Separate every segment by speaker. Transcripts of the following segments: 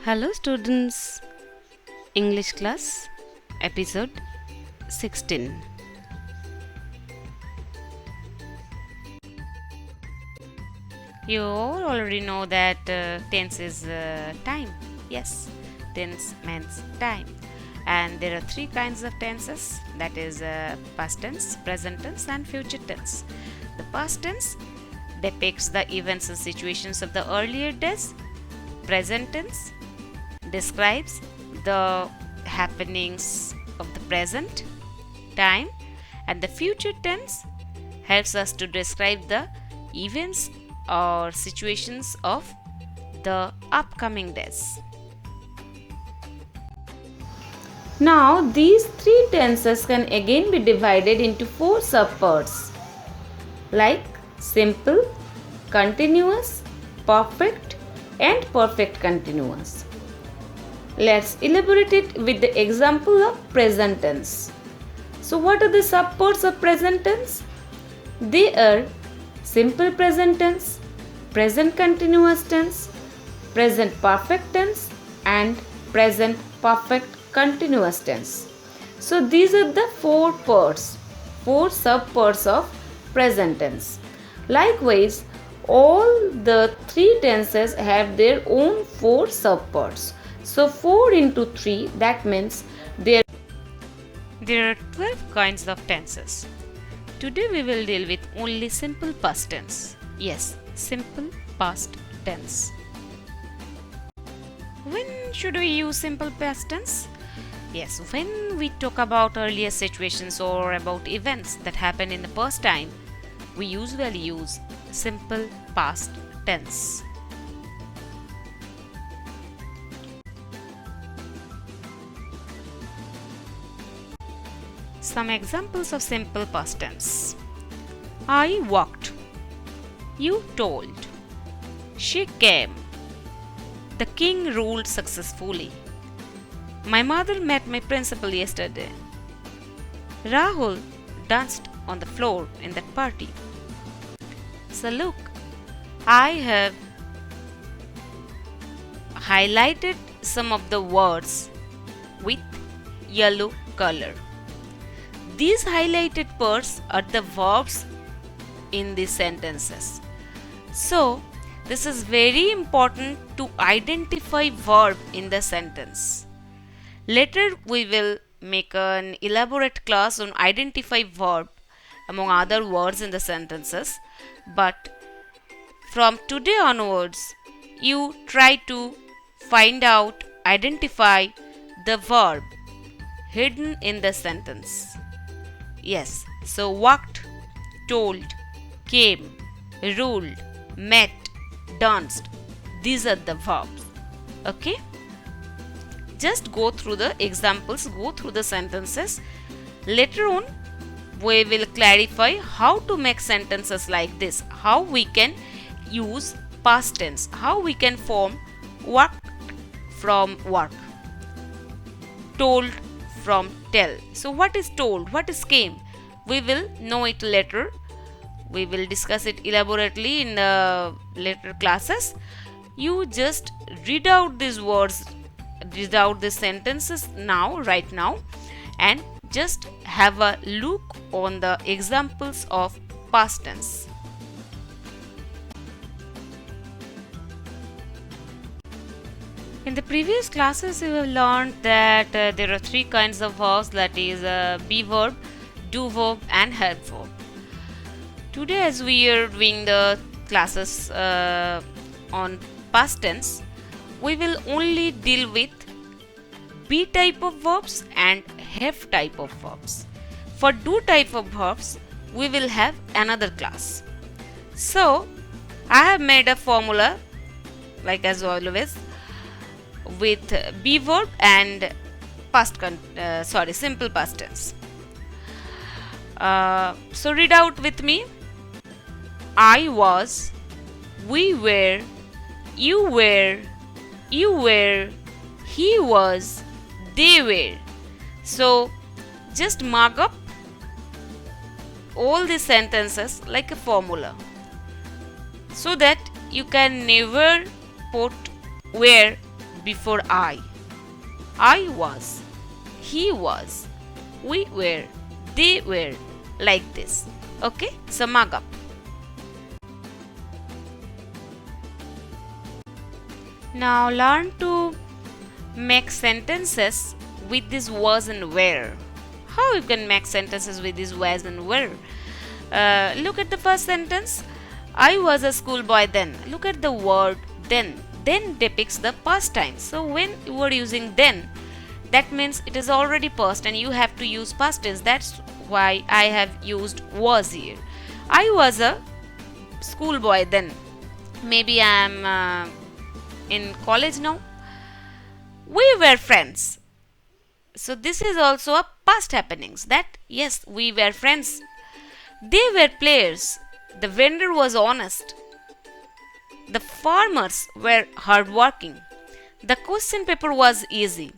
Speaker 1: Hello students, English class, episode 16. You all already know that tense is time. Yes, tense means time. And there are three kinds of tenses, that is past tense, present tense and future tense. The past tense depicts the events and situations of the earlier days. Present tense describes the happenings of the present time, and the future tense helps us to describe the events or situations of the upcoming days. Now, these three tenses can again be divided into four subparts like simple, continuous, perfect, and perfect continuous. Let's elaborate it with the example of present tense. So, what are the subparts of present tense? They are simple present tense, present continuous tense, present perfect tense, and present perfect continuous tense. So, these are the four subparts of present tense. Likewise, all the three tenses have their own four subparts. So 4 into 3, that means there are 12 kinds of tenses. Today we will deal with only simple past tense. Yes, simple past tense. When should we use simple past tense? Yes, when we talk about earlier situations or about events that happened in the past time, we usually use simple past tense. Some examples of simple past tense. I walked. You told. She came. The king ruled successfully. My mother met my principal yesterday. Rahul danced on the floor in that party. So look, I have highlighted some of the words with yellow color. These highlighted parts are the verbs in these sentences. So, this is very important to identify verb in the sentence. Later, we will make an elaborate class on identify verb among other words in the sentences. But from today onwards, you try to find out, identify the verb hidden in the sentence. Yes, so walked, told, came, ruled, met, danced. These are the verbs. Okay? Just go through the examples, go through the sentences. Later on, we will clarify how to make sentences like this, how we can use past tense, how we can form walked from work, told from tell. So what is told? What is came? We will know it later. We will discuss it elaborately in the later classes. You just read out these words, read out these sentences now, right now, and just have a look on the examples of past tense. In the previous classes, we have learned that there are three kinds of verbs, that is be verb, do verb, and help verb. Today, as we are doing the classes on past tense, we will only deal with be type of verbs and have type of verbs. For do type of verbs, we will have another class. So, I have made a formula, like as always, with be verb and simple past tense. So read out with me. I was, we were, you were, he was, they were. So just mark up all these sentences like a formula so that you can never put were before I. I was, he was, we were, they were, like this. Okay, so mark up. Now learn to make sentences with this was and were. How you can make sentences with this was and were? Look at the first sentence. I was a schoolboy then. Look at the word then. Then depicts the past time. So when you are using then, that means it is already past and you have to use past tense. That's why I have used was here. I was a schoolboy then. Maybe I am in college now. We were friends. So this is also a past happenings that yes, we were friends. They were players. The vendor was honest. The farmers were hardworking. The question paper was easy.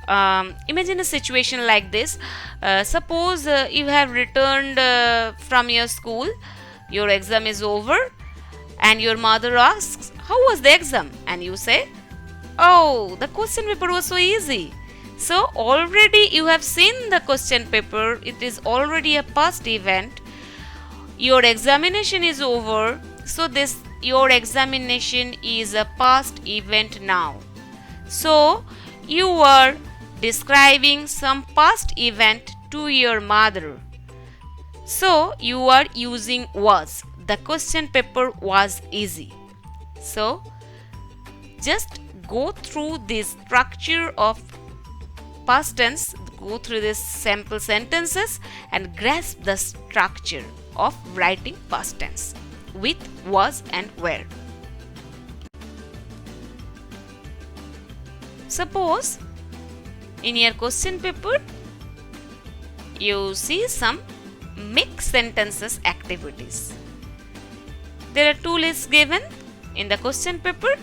Speaker 1: Imagine a situation like this. Suppose you have returned from your school, your exam is over, and your mother asks, how was the exam? And you say, oh, the question paper was so easy. So already you have seen the question paper, it is already a past event. Your examination is over, so this your examination is a past event now. So you are describing some past event to your mother. So you are using was. The question paper was easy. So just go through this structure of past tense, go through these sample sentences and grasp the structure of writing past tense with was and were. Suppose in your question paper you see some mix sentences activities. There are two lists given in the question paper.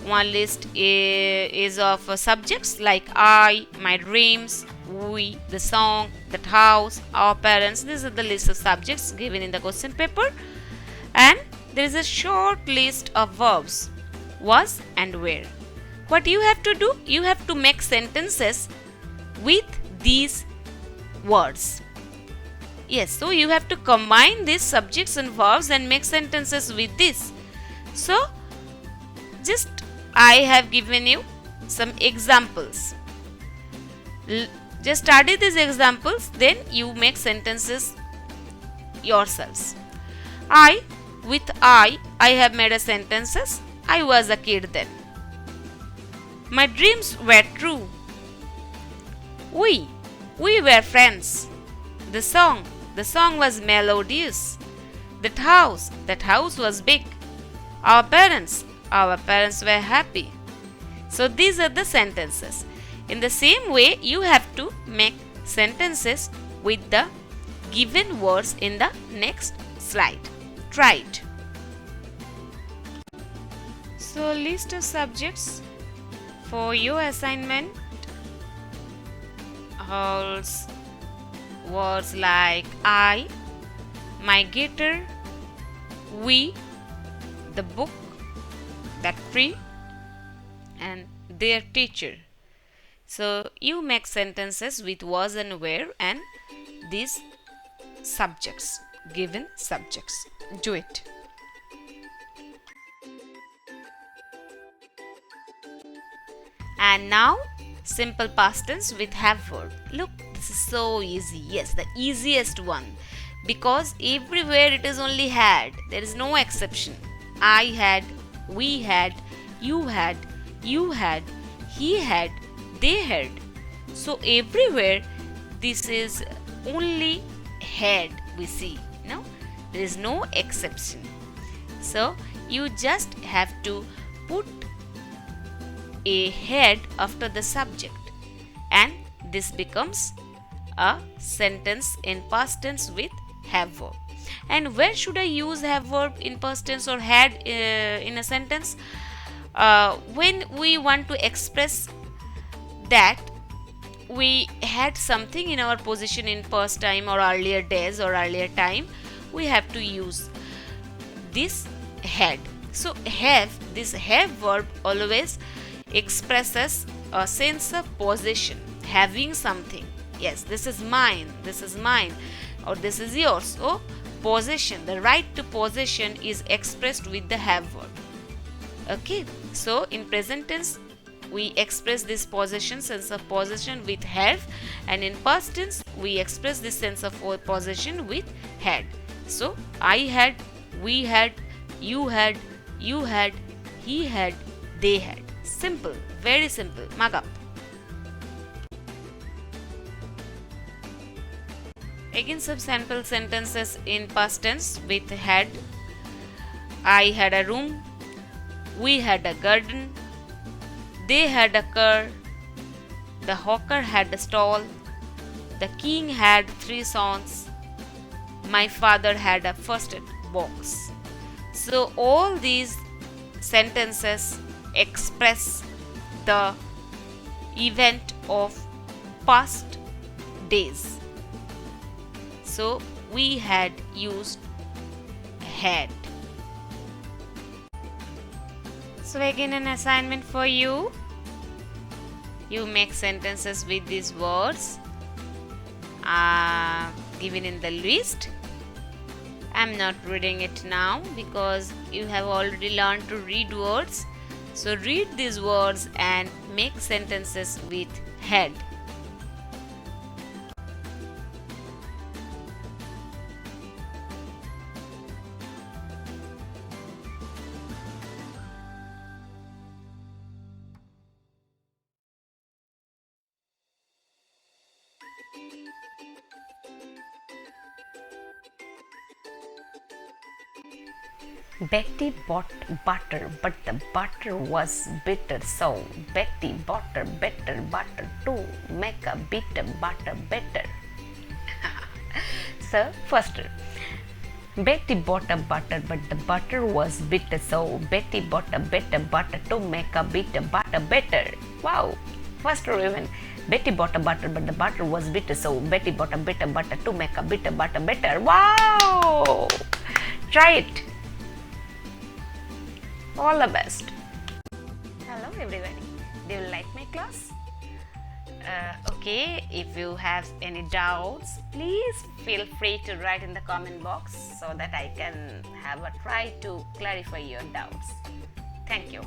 Speaker 1: One list is of subjects like I, my dreams, we, the song, that house, our parents. These are the list of subjects given in the question paper. And there is a short list of verbs, was and were. What you have to do? You have to make sentences with these words. Yes, so you have to combine these subjects and verbs and make sentences with this. So, just I have given you some examples. Just study these examples, then you make sentences yourselves. With I have made a sentences. I was a kid then. My dreams were true. We were friends. The song was melodious. That house was big. Our parents were happy. So these are the sentences. In the same way, you have to make sentences with the given words in the next slide. Try it. So list of subjects for your assignment holds words like I, my guitar, we, the book, that tree, and their teacher. So you make sentences with was and were and these subjects, given subjects. Do it. And now simple past tense with have verb. Look, this is so easy. Yes, the easiest one, because everywhere it is only had. There is no exception. I had, we had, you had, he had, they had. So everywhere this is only had we see. No, there is no exception. So you just have to put a head after the subject and this becomes a sentence in past tense with have verb. And where should I use have verb in past tense or had in a sentence? When we want to express that we had something in our position in past time or earlier days or earlier time, we have to use this had. So have, this have verb always expresses a sense of possession, having something. Yes, this is mine, or this is yours. So possession, the right to possession is expressed with the have verb. Okay, so in present tense we express this possession, sense of possession with have, and in past tense we express this sense of possession with had. So I had, we had, you had, he had, they had. Simple, very simple. Mark up. Again some sample sentences in past tense with had. I had a room, we had a garden, they had a car, the hawker had a stall, the king had 3 sons, my father had a first aid box. So all these sentences express the event of past days. So we had used had. So again an assignment for you. You make sentences with these words given in the list. I'm not reading it now because you have already learned to read words. So read these words and make sentences with had.
Speaker 2: Betty bought butter, but the butter was bitter. So Betty bought a better butter to make a bitter butter better. So first, Betty bought a butter, but the butter was bitter. So Betty bought a better butter to make a bitter butter better. Wow! First even Betty bought a butter, but the butter was bitter. So Betty bought a bitter butter to make a bitter butter better. Wow! Try it. All the best. Hello everybody. Do you like my class? Okay, if you have any doubts, please feel free to write in the comment box so that I can have a try to clarify your doubts. Thank you.